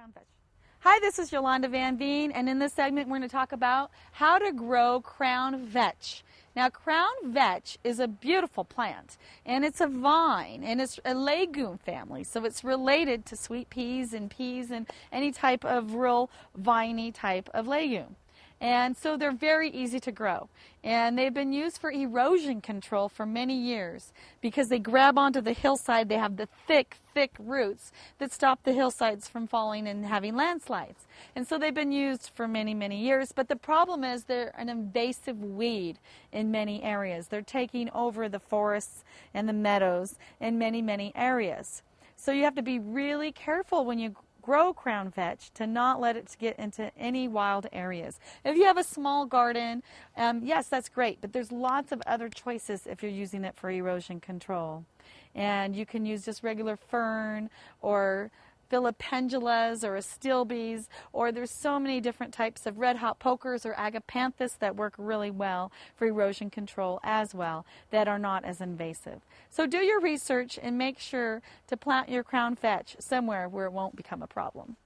Crown Vetch. Hi, this is Yolanda Van Veen, and in this segment we're going to talk about how to grow Crown Vetch. Now, Crown Vetch is a beautiful plant, and it's a vine, and it's a legume family, so it's related to sweet peas and any type of real viney type of legume. And so they're very easy to grow. And they've been used for erosion control for many years because they grab onto the hillside. They have the thick, thick roots that stop the hillsides from falling and having landslides. And so they've been used for many, many years. But the problem is they're an invasive weed in many areas. They're taking over the forests and the meadows in many, many areas. So you have to be really careful when you grow Crown Vetch to not let it get into any wild areas. If you have a small garden, yes, that's great, but there's lots of other choices if you're using it for erosion control. And you can use just regular fern or philopendullas or astilbes, or there's so many different types of red hot pokers or agapanthus that work really well for erosion control as well, that are not as invasive. So do your research and make sure to plant your Crown Vetch somewhere where it won't become a problem.